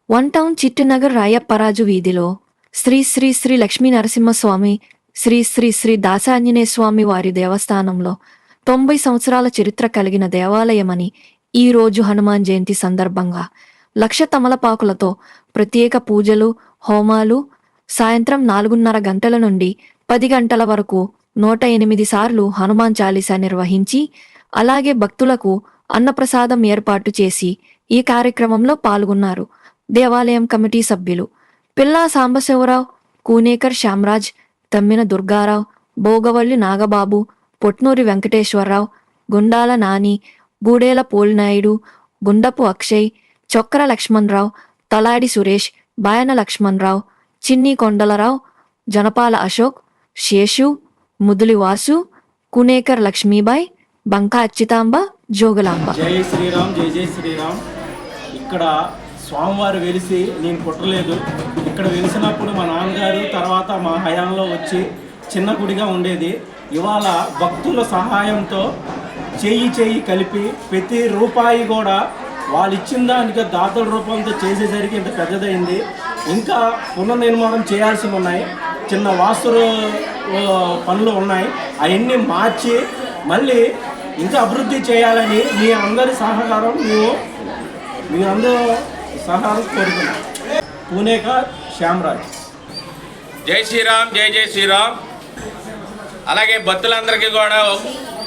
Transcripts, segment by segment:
One town Chittinagar రాయప్పరాజు వీధిలో శ్రీ శ్రీ శ్రీ లక్ష్మీ నరసింహస్వామి శ్రీ శ్రీ శ్రీ దాసాంజనేయ స్వామి వారి దేవస్థానంలో 90 సంవత్సరాల చరిత్ర కలిగిన దేవాలయమని ఈ రోజు హనుమాన్ జయంతి సందర్భంగా 1,00,000 తమలపాకులతో ప్రత్యేక పూజలు హోమాలు సాయంత్రం 4:30 గంటల నుండి 10 గంటల వరకు 108 సార్లు హనుమాన్ చాలీసా నిర్వహించి అలాగే భక్తులకు అన్నప్రసాదం ఏర్పాటు చేసి ఈ కార్యక్రమంలో పాల్గొన్నారు. దేవాలయం కమిటీ సభ్యులు పిల్లా సాంబశివరావు, కూనేకర్ శ్యామరాజ్, తమ్మిన దుర్గారావు, భోగవల్లి నాగబాబు, పొట్నూరి వెంకటేశ్వరరావు, గుండాల నాని, గూడేల పోలినాయుడు, గుండపు అక్షయ్, చొక్కర లక్ష్మణరావు, తలాడి సురేష్, బాయన లక్ష్మణరావు, చిన్ని కొండలరావు, జనపాల అశోక్, శేషు, ముదులి వాసు, కునేకర్ లక్ష్మీబాయ్, బంకా అచ్యుతాంబ, జోగులాంబ. జై శ్రీరామ్, జై జై శ్రీరామ్. ఇక్కడ స్వామివారు వెలిసి నేను పుట్టలేదు. ఇక్కడ వెలిసినప్పుడు మా నాన్నగారు తర్వాత మా హయాంలో వచ్చి చిన్న గుడిగా ఉండేది. ఇవాళ భక్తుల సహాయంతో చేయి కలిపి ప్రతి రూపాయి కూడా వాళ్ళు ఇచ్చిన దానికి దాతల రూపంతో చేసేసరికి ఇంత పెద్దదైంది. ఇంకా పునర్నిర్మాణం చేయాల్సి ఉన్నాయి. చిన్న వాస్తు పనులు ఉన్నాయి. అవన్నీ మార్చి మళ్ళీ ఇంకా అభివృద్ధి చేయాలని మీ అందరి సహకారం మీ అందరూ సహకారం కోరుతున్నాం. పూనేకర్ శ్యామరాజ్. జై శ్రీరామ్, జై జై శ్రీరామ్. అలాగే భక్తులందరికీ కూడా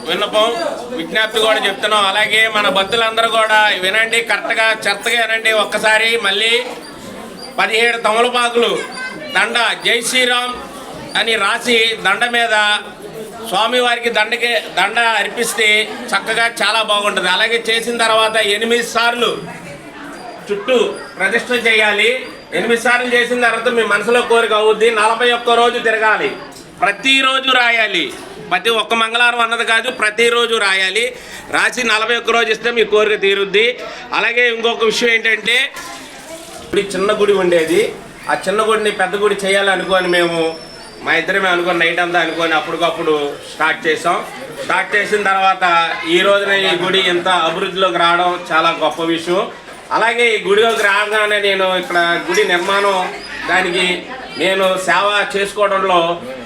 విన్నపం విజ్ఞప్తి కూడా చెప్తున్నాం. అలాగే మన భక్తులందరూ కూడా వినండి, కరెక్ట్గా చెత్తగా వినండి. ఒక్కసారి మళ్ళీ 17 తమలపాకులు దండ జై శ్రీరామ్ అని రాసి దండ మీద స్వామివారికి దండ అర్పిస్తే చక్కగా చాలా బాగుంటుంది. అలాగే చేసిన తర్వాత 8 సార్లు చుట్టూ ప్రదక్షిణ చేయాలి. 8 సార్లు చేసిన తర్వాత మీ మనసులో కోరిక అవుద్ది. 41 రోజు తిరగాలి. ప్రతిరోజు రాయాలి. ప్రతి ఒక్క మంగళవారం అన్నది కాదు, ప్రతిరోజు రాయాలి. రాసి 41 రోజు ఇస్తే మీ కోరిక తీరుద్ది. అలాగే ఇంకొక విషయం ఏంటంటే, చిన్న గుడి ఉండేది. ఆ చిన్న గుడిని పెద్ద గుడి చేయాలనుకొని మేము మా ఇద్దరమే అనుకొని నైట్ అంతా అనుకొని అప్పటికప్పుడు స్టార్ట్ చేసాం. స్టార్ట్ చేసిన తర్వాత ఈ రోజున ఈ గుడి ఇంత అభివృద్ధిలోకి రావడం చాలా గొప్ప విషయం. అలాగే ఈ గుడిలోకి రాగానే నేను ఇక్కడ గుడి నిర్మాణం దానికి నేను సేవ చేసుకోవడంలో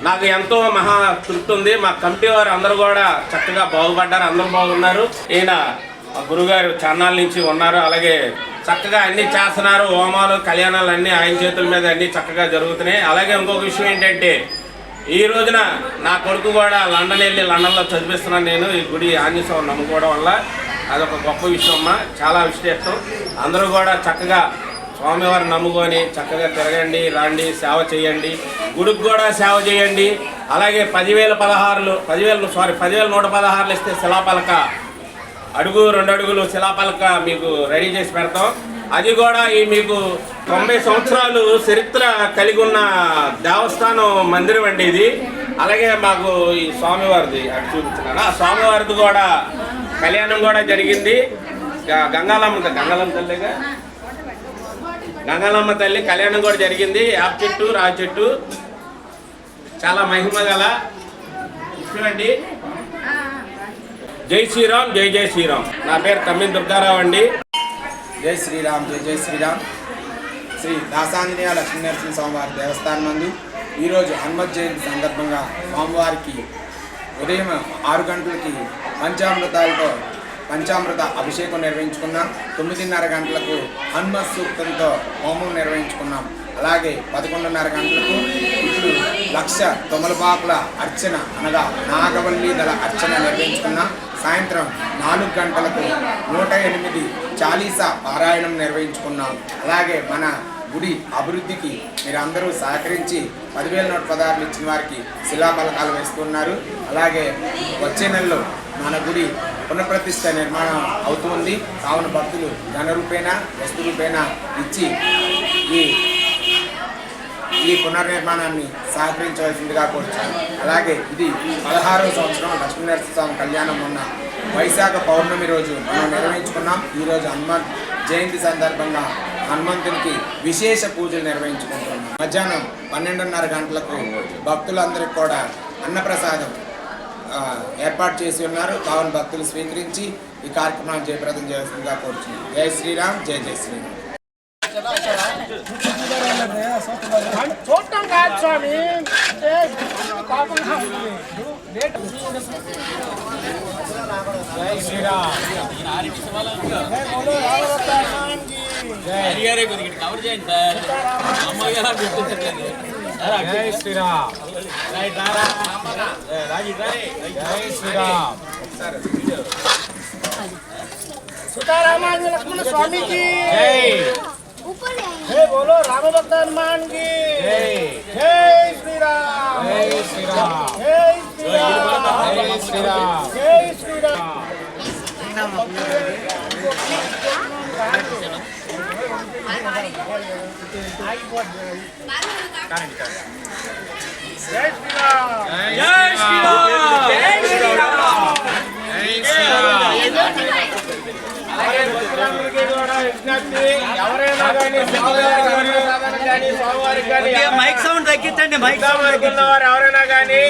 నాకు ఎంతో మహా తృప్తి ఉంది. మా కమిటీ వారు అందరూ కూడా చక్కగా బాగుపడ్డారు, అందరూ బాగున్నారు. ఈయన గురుగారు చాన్నాళ్ళ నుంచి ఉన్నారు. అలాగే చక్కగా అన్నీ చేస్తున్నారు. హోమాలు కళ్యాణాలు అన్నీ ఆయన చేతుల మీద అన్నీ చక్కగా జరుగుతున్నాయి. అలాగే ఇంకొక విషయం ఏంటంటే, ఈ రోజున నా కొడుకు కూడా లండన్ వెళ్ళి లండన్లో చదివిస్తున్నాను నేను. ఈ గుడి ఆంజనేయ స్వామిని నమ్ముకోవడం వల్ల అదొక గొప్ప విషయం అమ్మా, చాలా విశేషం. అందరూ కూడా చక్కగా స్వామివారిని నమ్ముకొని చక్కగా తిరగండి, రండి, సేవ చేయండి. గుడికి కూడా సేవ చేయండి. అలాగే 10,116 ఇస్తే శిలాపలక అడుగు 2 అడుగులు శిలాపలక మీకు రెడీ చేసి పెడతాం. అది కూడా ఈ మీకు 90 సంవత్సరాలు చరిత్ర కలిగి ఉన్న దేవస్థానం మందిరం అండి ఇది. అలాగే మాకు ఈ స్వామివారిది అటు చూపించున్నాను. ఆ స్వామివారిది కూడా కళ్యాణం కూడా జరిగింది. గంగాలమ్మ తల్లిగా గంగాలమ్మ తల్లి కళ్యాణం కూడా జరిగింది. యాప చెట్టు, రాజు చెట్టు చాలా మహిమ గల అండి. జై శ్రీరామ్, జై జై శ్రీరామ్. నా పేరు తమ్మిన దుర్గారావు అండి. జై శ్రీరామ్, జై జై శ్రీరామ్. శ్రీ దాసాంజనేయ లక్ష్మీ నరసింహ స్వామివారి దేవస్థానం నందు ఈరోజు హనుమత్ జయంతి సందర్భంగా స్వామివారికి ఉదయం 6 గంటలకి పంచామృత అభిషేకం నిర్వహించుకున్నాం. 9:30 గంటలకు హనుమత్ సూక్తంతో హోమం నిర్వహించుకున్నాం. అలాగే 11:30 గంటలకు ఇప్పుడు 1,00,000 తమలపాకుల అర్చన అనగా నాగవల్లి దళ అర్చన నిర్వహించుకున్నాం. సాయంత్రం 4 గంటలకు 108 చాలీసా పారాయణం నిర్వహించుకున్నాం. అలాగే మన గుడి అభివృద్ధికి మీరందరూ సహకరించి 10,116 ఇచ్చిన వారికి శిలాఫలకాలు వేస్తున్నారు. అలాగే వచ్చే నెలలో మన గుడి పునఃప్రతిష్ఠ నిర్మాణం అవుతుంది. కావున భక్తులు ధన రూపేణ వస్తు రూపేణ ఇచ్చి ఈ పునర్నిర్మాణాన్ని సహకరించవలసిందిగా కోరుచాను. అలాగే ఇది 16వ సంవత్సరం లక్ష్మీనరసింహస్వామి కళ్యాణం ఉన్న వైశాఖ పౌర్ణమి రోజు మనం నిర్వహించుకున్నాం. ఈరోజు హనుమంత్ జయంతి సందర్భంగా హనుమంతునికి విశేష పూజలు నిర్వహించుకుంటున్నాం. మధ్యాహ్నం 12:30 గంటలకు భక్తులందరికీ కూడా అన్నప్రసాదం ఏర్పాటు చేసి ఉన్నారు. కావున భక్తులు స్వీకరించి ఈ కార్యక్రమాన్ని జయప్రదం చేయాల్సిందిగా కోరుచున్నాం. జై శ్రీరామ్, జై జై శ్రీరామ్. చూడటం కాదు స్వామి, అంటే కోపంగా ఉంటుంది. జై శ్రీరామ్. జై శ్రీరామ్. జై శ్రీరామ్. सीतारामांजन लक्ष्मण स्वामी की जय। जय बोलो राम भक्त हनुमान की जय। जय श्री राम। जय श्री राम। जय श्री राम। जय श्री राम। जय श्री राम। जय श्री राम। जय श्री राम। जय श्री राम। అలాగే భక్తులందరికీ కూడా విజ్ఞప్తి, ఎవరైనా కానీ స్వామివారికి కానీ మైక్ సౌండ్ తగ్గించండి. మైక్ సౌండ్ వారు ఎవరైనా కానీ